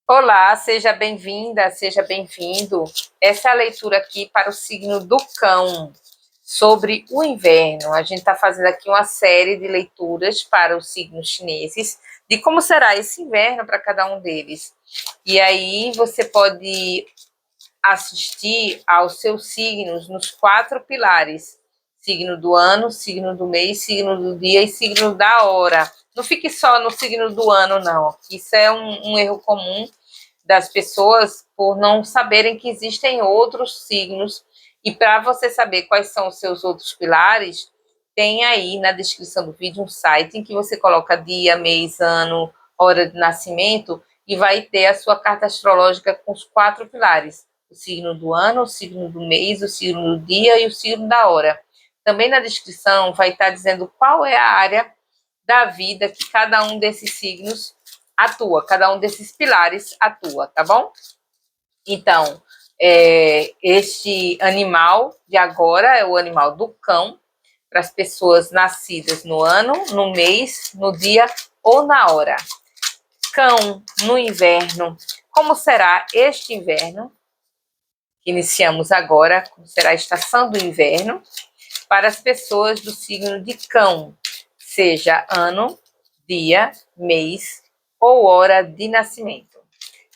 Olá, seja bem-vinda, seja bem-vindo. Essa é a leitura aqui para o signo do Cão, sobre o inverno. A gente está fazendo aqui uma série de leituras para os signos chineses, de como será esse inverno para cada um deles. E aí você pode assistir aos seus signos nos 4 pilares: signo do ano, signo do mês, signo do dia e signo da hora. Não fique só no signo do ano, não. Isso é um erro comum das pessoas por não saberem que existem outros signos. E para você saber quais são os seus outros pilares, tem aí na descrição do vídeo um site em que você coloca dia, mês, ano, hora de nascimento e vai ter a sua carta astrológica com os 4 pilares: o signo do ano, o signo do mês, o signo do dia e o signo da hora. Também na descrição vai estar dizendo qual é a área da vida que cada um desses signos atua, cada um desses pilares atua, tá bom? Então, este animal de agora é o animal do cão, para as pessoas nascidas no ano, no mês, no dia ou na hora. Cão no inverno. Como será este inverno? Que iniciamos agora, como será a estação do inverno, para as pessoas do signo de Cão, seja ano, dia, mês ou hora de nascimento.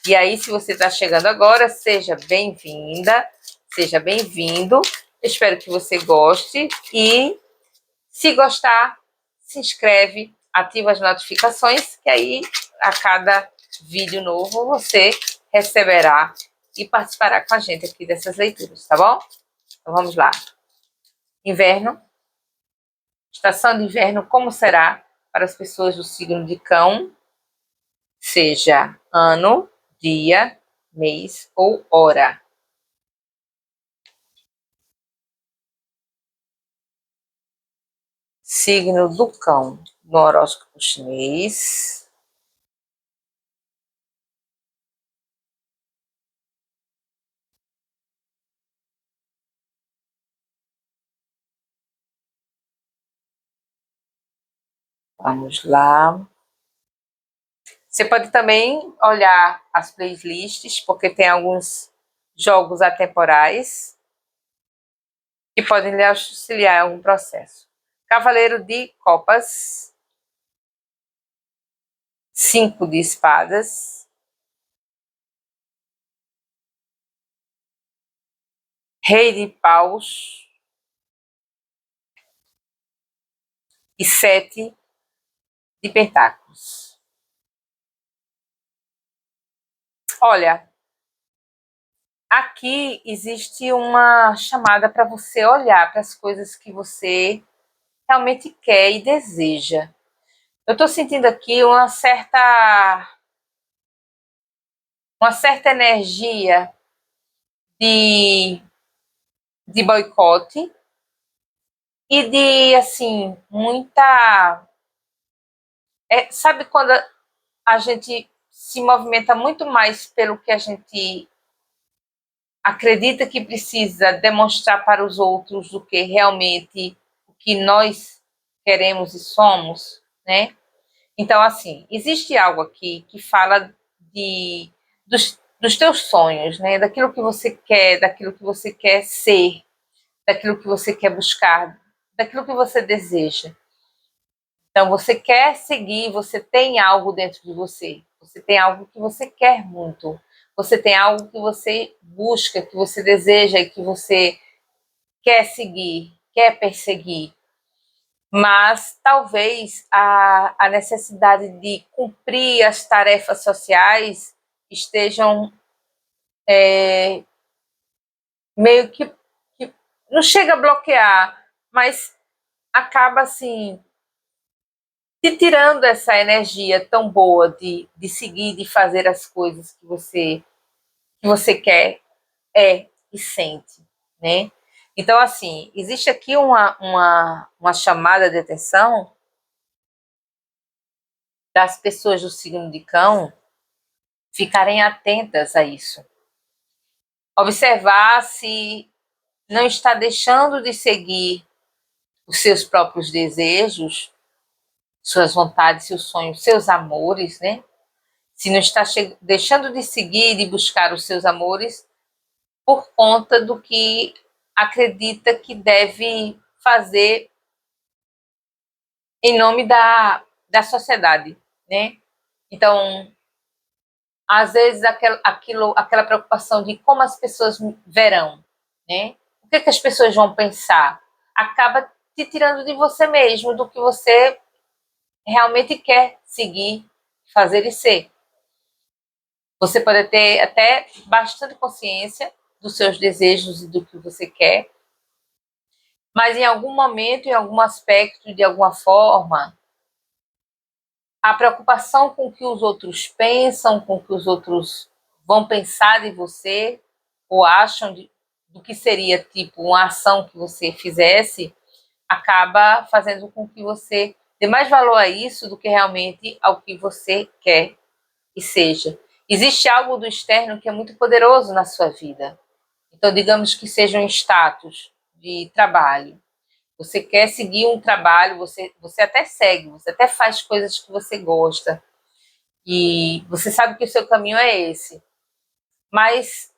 E aí, se você está chegando agora, seja bem-vinda, seja bem-vindo. Espero que você goste e, se gostar, se inscreve, ativa as notificações, que aí a cada vídeo novo você receberá e participará com a gente aqui dessas leituras, tá bom? Então vamos lá. Inverno, estação de inverno, como será para as pessoas do signo de Cão, seja ano, dia, mês ou hora. Signo do Cão, no horóscopo chinês. Vamos lá. Você pode também olhar as playlists, porque tem alguns jogos atemporais que podem lhe auxiliar em algum processo. Cavaleiro de Copas, 5 de espadas, Rei de paus e 7 de pentáculos. Olha, aqui existe uma chamada para você olhar para as coisas que você realmente quer e deseja. Eu estou sentindo aqui uma certa energia de boicote e de, assim, muita... sabe quando a gente se movimenta muito mais pelo que a gente acredita que precisa demonstrar para os outros do que realmente o que nós queremos e somos, né? Então, assim, existe algo aqui que fala dos teus sonhos, né? Daquilo que você quer, daquilo que você quer ser, daquilo que você quer buscar, daquilo que você deseja. Então, você quer seguir, você tem algo dentro de você, você tem algo que você quer muito, você tem algo que você busca, que você deseja e que você quer seguir, quer perseguir. Mas talvez a necessidade de cumprir as tarefas sociais estejam meio que não chega a bloquear, mas acaba assim te tirando essa energia tão boa de seguir, de fazer as coisas que você quer e sente, né? Então, assim, existe aqui uma chamada de atenção das pessoas do signo de Cão ficarem atentas a isso. Observar se não está deixando de seguir os seus próprios desejos, suas vontades, seus sonhos, seus amores, né? Se não está deixando de seguir e de buscar os seus amores por conta do que acredita que deve fazer em nome da sociedade, né? Então, às vezes, aquela preocupação de como as pessoas verão, né? O que as pessoas vão pensar, acaba te tirando de você mesmo, do que você realmente quer seguir, fazer e ser. Você pode ter até bastante consciência dos seus desejos e do que você quer, mas em algum momento, em algum aspecto, de alguma forma, a preocupação com o que os outros pensam, com o que os outros vão pensar de você, ou acham do que seria tipo uma ação que você fizesse, acaba fazendo com que você dê mais valor a isso do que realmente ao que você quer e seja. Existe algo do externo que é muito poderoso na sua vida. Então, digamos que seja um status de trabalho. Você quer seguir um trabalho, você até segue, você até faz coisas que você gosta. E você sabe que o seu caminho é esse. Mas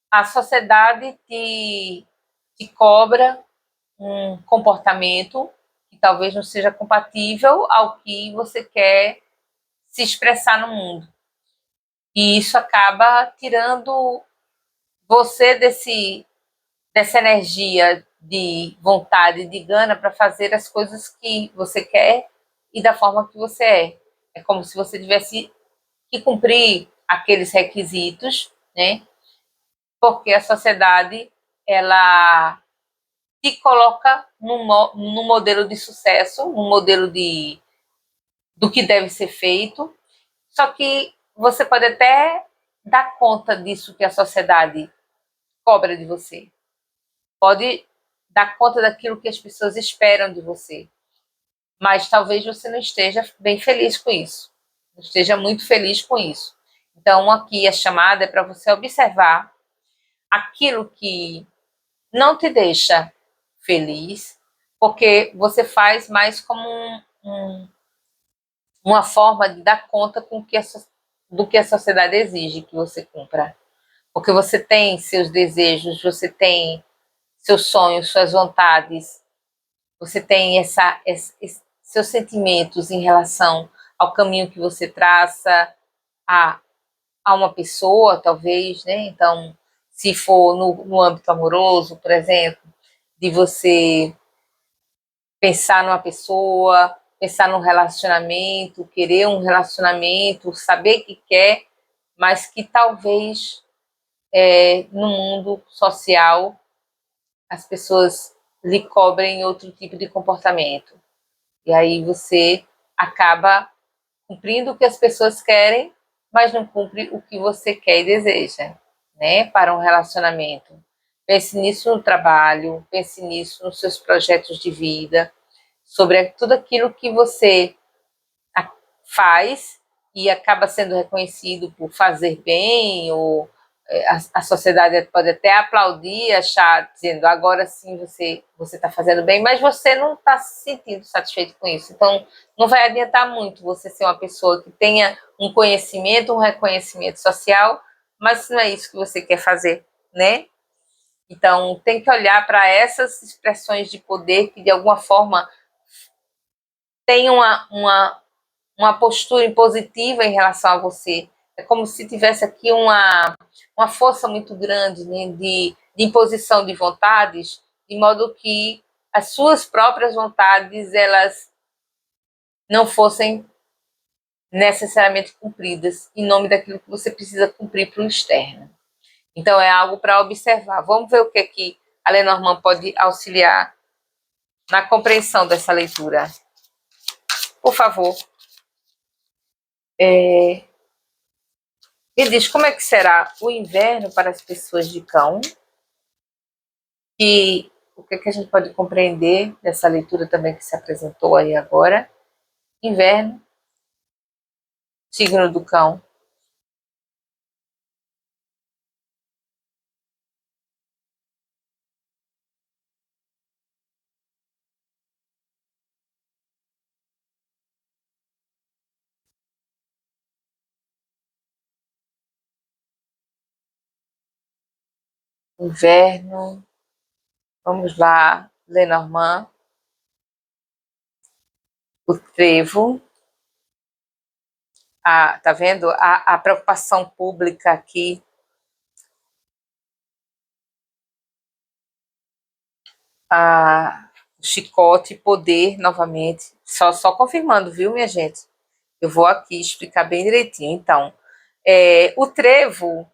a sociedade te cobra um comportamento que talvez não seja compatível ao que você quer se expressar no mundo. E isso acaba tirando você dessa energia de vontade, de gana para fazer as coisas que você quer e da forma que você é. É como se você tivesse que cumprir aqueles requisitos, né? Porque a sociedade, ela te coloca num modelo de sucesso, num modelo do que deve ser feito, só que você pode até dar conta disso que a sociedade cobra de você. Pode dar conta daquilo que as pessoas esperam de você. Mas talvez você não esteja bem feliz com isso. Não esteja muito feliz com isso. Então, aqui a chamada é para você observar aquilo que não te deixa feliz, porque você faz mais como uma forma de dar conta do que a sociedade exige que você cumpra. Porque você tem seus desejos, você tem seus sonhos, suas vontades, você tem seus sentimentos em relação ao caminho que você traça, a, a uma pessoa, talvez, né? Então, se for no âmbito amoroso, por exemplo, de você pensar numa pessoa, pensar num relacionamento, querer um relacionamento, saber que quer, mas que talvez no mundo social as pessoas lhe cobrem outro tipo de comportamento. E aí você acaba cumprindo o que as pessoas querem, mas não cumpre o que você quer e deseja, né, para um relacionamento. Pense nisso no trabalho, pense nisso nos seus projetos de vida, sobre tudo aquilo que você faz e acaba sendo reconhecido por fazer bem, ou a sociedade pode até aplaudir, achar, dizendo agora sim você está fazendo bem, mas você não está se sentindo satisfeito com isso. Então, não vai adiantar muito você ser uma pessoa que tenha um conhecimento, um reconhecimento social, mas não é isso que você quer fazer, né? Então, tem que olhar para essas expressões de poder que, de alguma forma, têm uma postura impositiva em relação a você. É como se tivesse aqui uma força muito grande, né, de imposição de vontades, de modo que as suas próprias vontades elas não fossem necessariamente cumpridas em nome daquilo que você precisa cumprir para o externo. Então, é algo para observar. Vamos ver o que a Lenormand pode auxiliar na compreensão dessa leitura. Por favor, me diz como é que será o inverno para as pessoas de Cão, e o que a gente pode compreender dessa leitura também que se apresentou aí agora. Inverno, signo do Cão. Inverno. Vamos lá, Lenormand. O trevo. Tá vendo? A preocupação pública aqui. Chicote, poder, novamente. Só confirmando, viu, minha gente? Eu vou aqui explicar bem direitinho. Então, o trevo,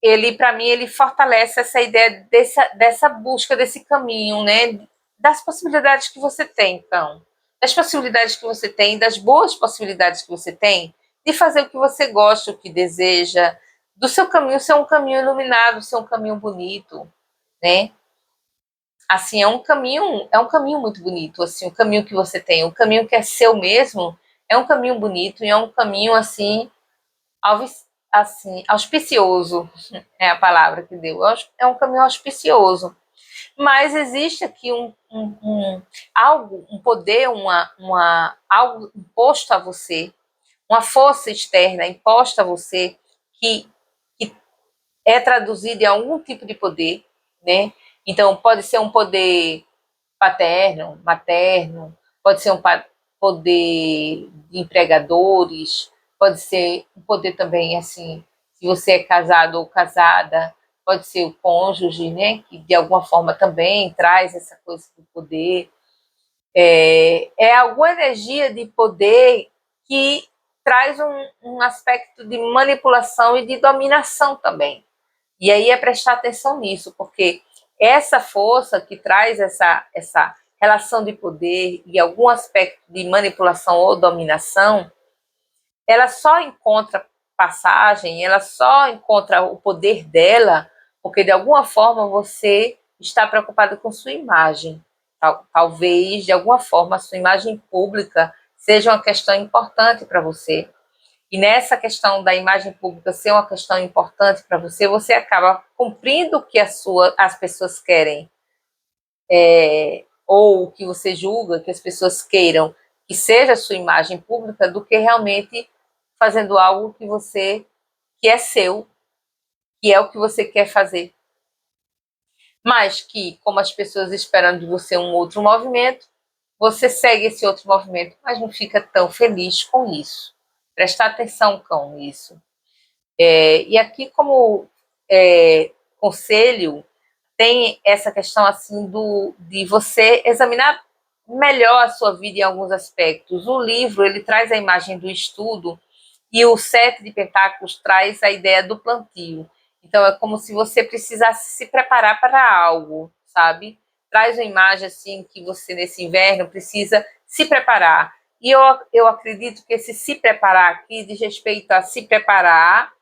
ele, para mim, ele fortalece essa ideia dessa busca, desse caminho, né? Das possibilidades que você tem, então. Das possibilidades que você tem, das boas possibilidades que você tem de fazer o que você gosta, o que deseja, do seu caminho ser um caminho iluminado, ser um caminho bonito, né? Assim, é um caminho muito bonito, assim, o caminho que você tem, o caminho que é seu mesmo, é um caminho bonito e é um caminho, assim, auspicioso, é a palavra que deu, é um caminho auspicioso. Mas existe aqui um poder, algo imposto a você, uma força externa imposta a você, que é traduzido em algum tipo de poder, né? Então, pode ser um poder paterno, materno, pode ser um poder de empregadores, pode ser um poder também, assim, se você é casado ou casada, pode ser o cônjuge, né, que de alguma forma também traz essa coisa do poder. É alguma energia de poder que traz um aspecto de manipulação e de dominação também. E aí é prestar atenção nisso, porque essa força que traz essa relação de poder e algum aspecto de manipulação ou dominação, ela só encontra passagem, ela só encontra o poder dela porque de alguma forma você está preocupado com sua imagem. Talvez, de alguma forma, a sua imagem pública seja uma questão importante para você. E nessa questão da imagem pública ser uma questão importante para você, você acaba cumprindo o que as pessoas querem, ou o que você julga que as pessoas queiram que seja a sua imagem pública, do que realmente fazendo algo que é seu, que é o que você quer fazer. Mas que, como as pessoas esperam de você um outro movimento, você segue esse outro movimento, mas não fica tão feliz com isso. Prestar atenção com isso. E aqui, como conselho, tem essa questão assim de você examinar melhor a sua vida em alguns aspectos. O livro, ele traz a imagem do estudo e o sete de pentáculos traz a ideia do plantio. Então, é como se você precisasse se preparar para algo, sabe? Traz uma imagem assim que você, nesse inverno, precisa se preparar. E eu acredito que esse se preparar aqui diz respeito a se preparar,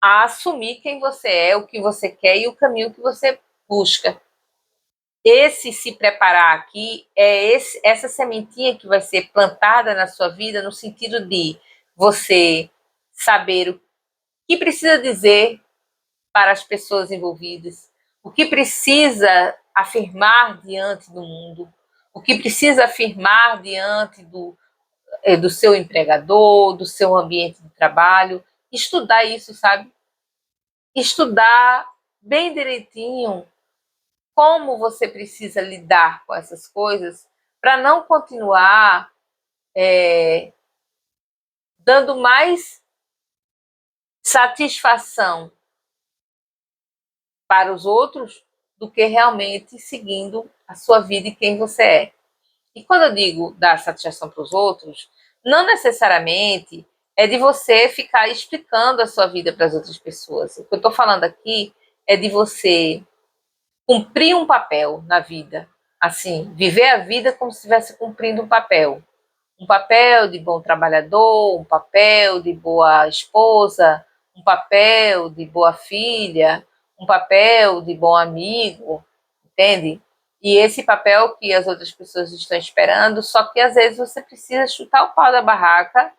a assumir quem você é, o que você quer e o caminho que você busca. Esse se preparar aqui é essa sementinha que vai ser plantada na sua vida, no sentido de você saber o que precisa dizer para as pessoas envolvidas, o que precisa afirmar diante do mundo, o que precisa afirmar diante do seu empregador, do seu ambiente de trabalho. Estudar isso, sabe? Estudar bem direitinho como você precisa lidar com essas coisas para não continuar dando mais satisfação para os outros do que realmente seguindo a sua vida e quem você é. E quando eu digo dar satisfação para os outros, não necessariamente é de você ficar explicando a sua vida para as outras pessoas. O que eu estou falando aqui é de você cumprir um papel na vida. Assim, viver a vida como se estivesse cumprindo um papel. Um papel de bom trabalhador, um papel de boa esposa, um papel de boa filha, um papel de bom amigo, entende? E esse papel que as outras pessoas estão esperando, só que às vezes você precisa chutar o pau da barraca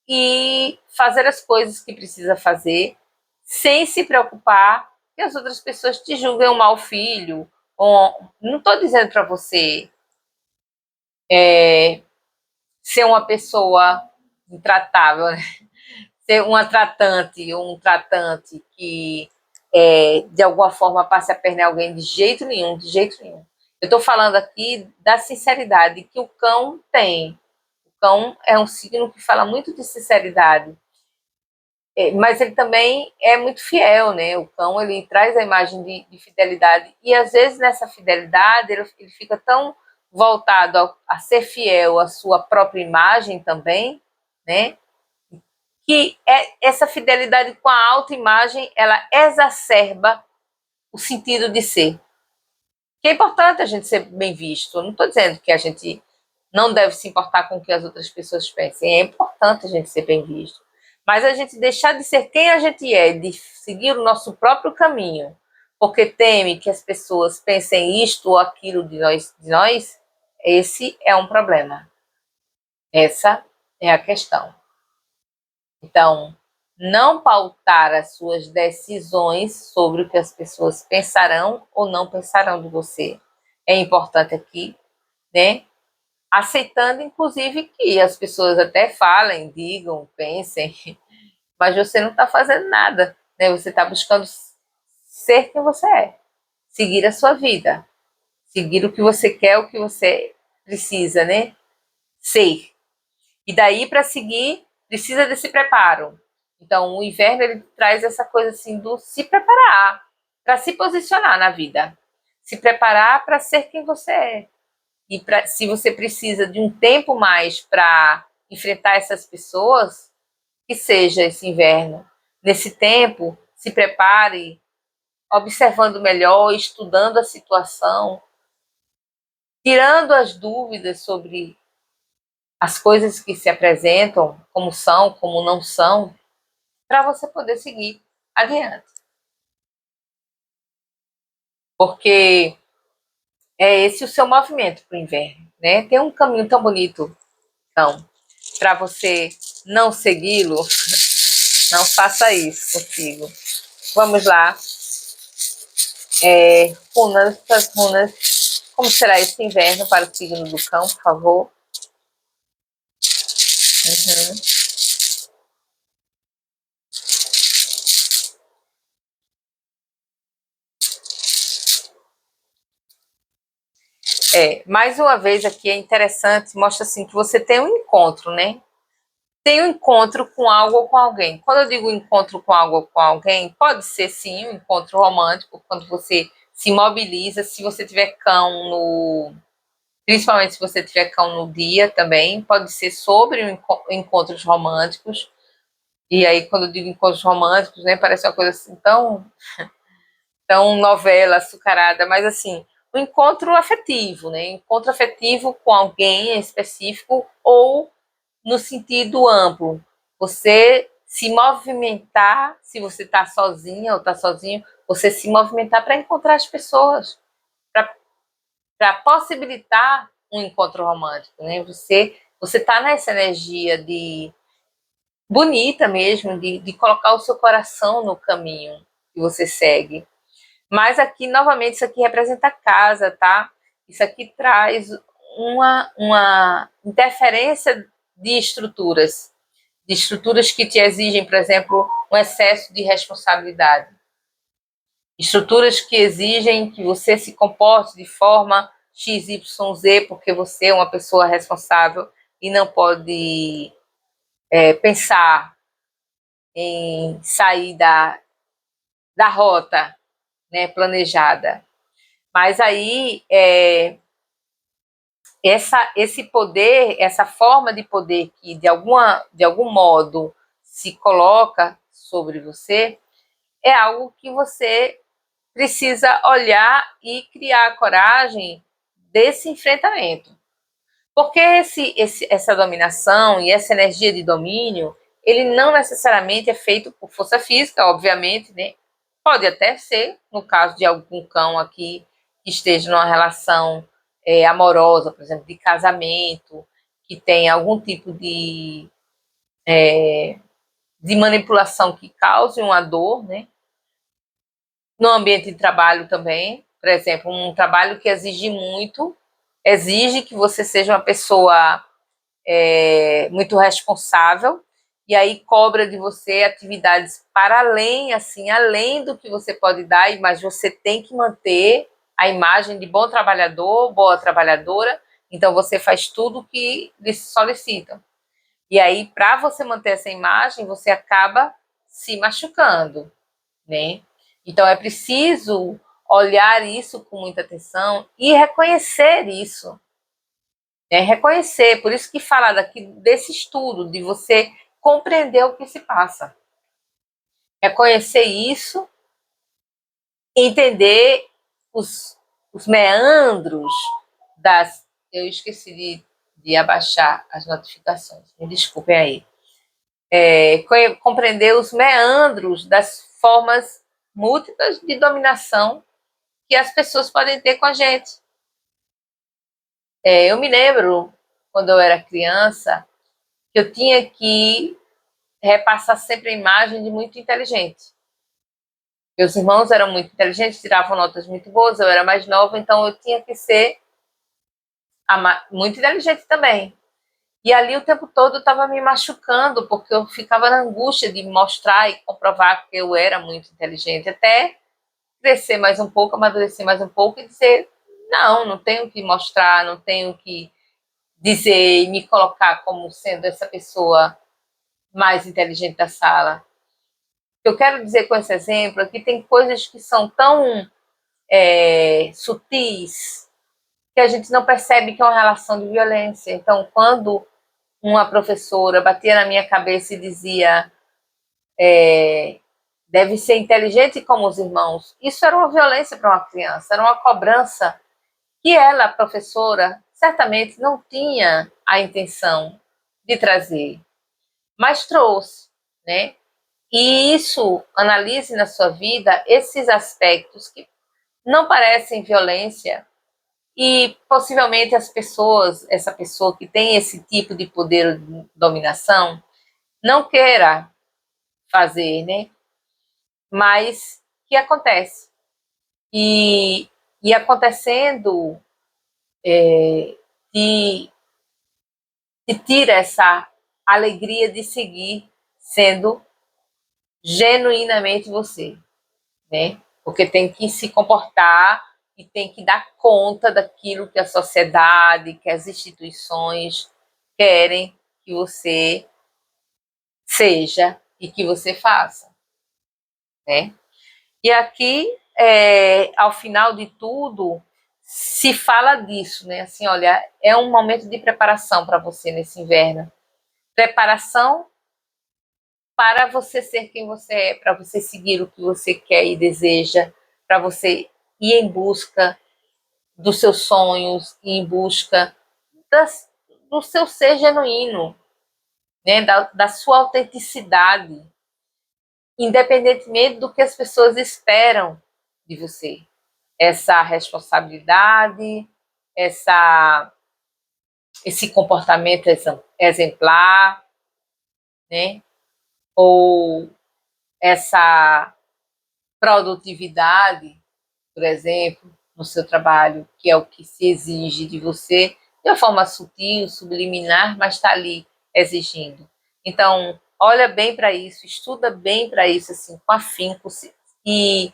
e fazer as coisas que precisa fazer, sem se preocupar que as outras pessoas te julguem um mau filho. Ou, não estou dizendo para você ser uma pessoa intratável, né? Ser uma tratante ou um tratante que de alguma forma passe a perna em alguém, de jeito nenhum, de jeito nenhum. Eu estou falando aqui da sinceridade que o cão tem. O cão é um signo que fala muito de sinceridade, mas ele também é muito fiel, né? O cão, ele traz a imagem de fidelidade, e às vezes nessa fidelidade ele fica tão voltado a ser fiel à sua própria imagem também, né? Que essa fidelidade com a autoimagem, ela exacerba o sentido de ser. Que é importante a gente ser bem visto. Eu não estou dizendo que a gente não deve se importar com o que as outras pessoas pensem. É importante a gente ser bem visto. Mas a gente deixar de ser quem a gente é, de seguir o nosso próprio caminho, porque teme que as pessoas pensem isto ou aquilo de nós, esse é um problema. Essa é a questão. Então, não pautar as suas decisões sobre o que as pessoas pensarão ou não pensarão de você. É importante aqui, né? Aceitando, inclusive, que as pessoas até falem, digam, pensem, mas você não está fazendo nada, né? Você está buscando ser quem você é, seguir a sua vida, seguir o que você quer, o que você precisa, né? Ser. E daí, para seguir, precisa desse preparo. Então, o inverno, ele traz essa coisa assim do se preparar, para se posicionar na vida. Se preparar para ser quem você é. E se você precisa de um tempo mais para enfrentar essas pessoas, que seja esse inverno. Nesse tempo, se prepare, observando melhor, estudando a situação, tirando as dúvidas sobre as coisas que se apresentam, como são, como não são, para você poder seguir adiante. Porque é esse o seu movimento para o inverno, né? Tem um caminho tão bonito, então, para você não segui-lo, não faça isso contigo. Vamos lá. Runas. Como será esse inverno para o signo do Cão, por favor? Uhum. Mais uma vez aqui é interessante, mostra assim que você tem um encontro, né? Tem um encontro com algo ou com alguém. Quando eu digo encontro com algo ou com alguém, pode ser sim um encontro romântico, quando você se mobiliza, se você tiver cão principalmente se você tiver cão no dia também, pode ser sobre encontros românticos. E aí, quando eu digo encontros românticos, né, parece uma coisa assim tão novela, açucarada, mas assim, o encontro afetivo, né? Encontro afetivo com alguém específico ou no sentido amplo. Você se movimentar, se você está sozinha ou está sozinho, você se movimentar para encontrar as pessoas, para possibilitar um encontro romântico, né? Você está nessa energia de bonita mesmo, de colocar o seu coração no caminho que você segue. Mas aqui, novamente, isso aqui representa a casa, tá? Isso aqui traz uma interferência de estruturas que te exigem, por exemplo, um excesso de responsabilidade. Estruturas que exigem que você se comporte de forma XYZ, porque você é uma pessoa responsável e não pode pensar em sair da rota, né, planejada. Mas aí, esse poder, essa forma de poder que de algum modo se coloca sobre você, é algo que você precisa olhar e criar a coragem desse enfrentamento. Porque essa dominação e essa energia de domínio, ele não necessariamente é feito por força física, obviamente, né? Pode até ser, no caso de algum cão aqui que esteja numa relação amorosa, por exemplo, de casamento, que tem algum tipo de manipulação que cause uma dor, né? No ambiente de trabalho também, por exemplo, um trabalho que exige que você seja uma pessoa muito responsável, e aí cobra de você atividades para além, assim, além do que você pode dar, mas você tem que manter a imagem de bom trabalhador, boa trabalhadora, então você faz tudo que lhes solicitam. E aí, para você manter essa imagem, você acaba se machucando, né? Então é preciso olhar isso com muita atenção e reconhecer isso. Reconhecer, por isso que falar daqui desse estudo, de você compreender o que se passa. Reconhecer isso, entender os meandros das. Eu esqueci de abaixar as notificações, me desculpem aí. Compreender os meandros das formas múltiplas de dominação que as pessoas podem ter com a gente. Eu me lembro, quando eu era criança, que eu tinha que repassar sempre a imagem de muito inteligente. Meus irmãos eram muito inteligentes, tiravam notas muito boas, eu era mais nova, então eu tinha que ser muito inteligente também. E ali o tempo todo eu estava me machucando, porque eu ficava na angústia de mostrar e comprovar que eu era muito inteligente, até crescer mais um pouco, amadurecer mais um pouco e dizer, não tenho que mostrar, não tenho que dizer e me colocar como sendo essa pessoa mais inteligente da sala. Eu quero dizer com esse exemplo é que tem coisas que são tão sutis que a gente não percebe que é uma relação de violência. Então, quando uma professora batia na minha cabeça e dizia deve ser inteligente como os irmãos, isso era uma violência para uma criança, era uma cobrança que ela, a professora, certamente não tinha a intenção de trazer, mas trouxe, né? E isso, analise na sua vida esses aspectos que não parecem violência e possivelmente as pessoas, essa pessoa que tem esse tipo de poder de dominação, não queira fazer, né? Mas que acontece. E acontecendo, te, te tira essa alegria de seguir sendo genuinamente você, né? Porque tem que se comportar e tem que dar conta daquilo que a sociedade, que as instituições querem que você seja e que você faça, né? E aqui, ao final de tudo, se fala disso, né? Assim, olha, é um momento de preparação para você nesse inverno. Preparação para você ser quem você é, para você seguir o que você quer e deseja, para você ir em busca dos seus sonhos, ir em busca do seu ser genuíno, né? da sua autenticidade, independentemente do que as pessoas esperam de você. Essa responsabilidade, esse comportamento exemplar, né? Ou essa produtividade, por exemplo, no seu trabalho, que é o que se exige de você, de uma forma sutil, subliminar, mas está ali exigindo. Então, olha bem para isso, estuda bem para isso, assim, com afinco, e,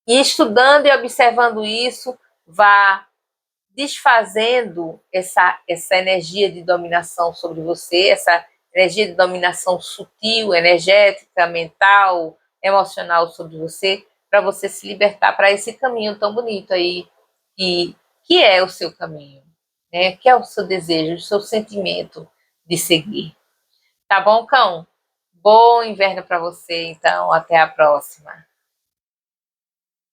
e estudando e observando isso, vá desfazendo essa energia de dominação sobre você, essa energia de dominação sutil, energética, mental, emocional sobre você, para você se libertar para esse caminho tão bonito aí, que é o seu caminho, né? Que é o seu desejo, o seu sentimento de seguir. Tá bom, cão? Bom inverno para você, então. Até a próxima.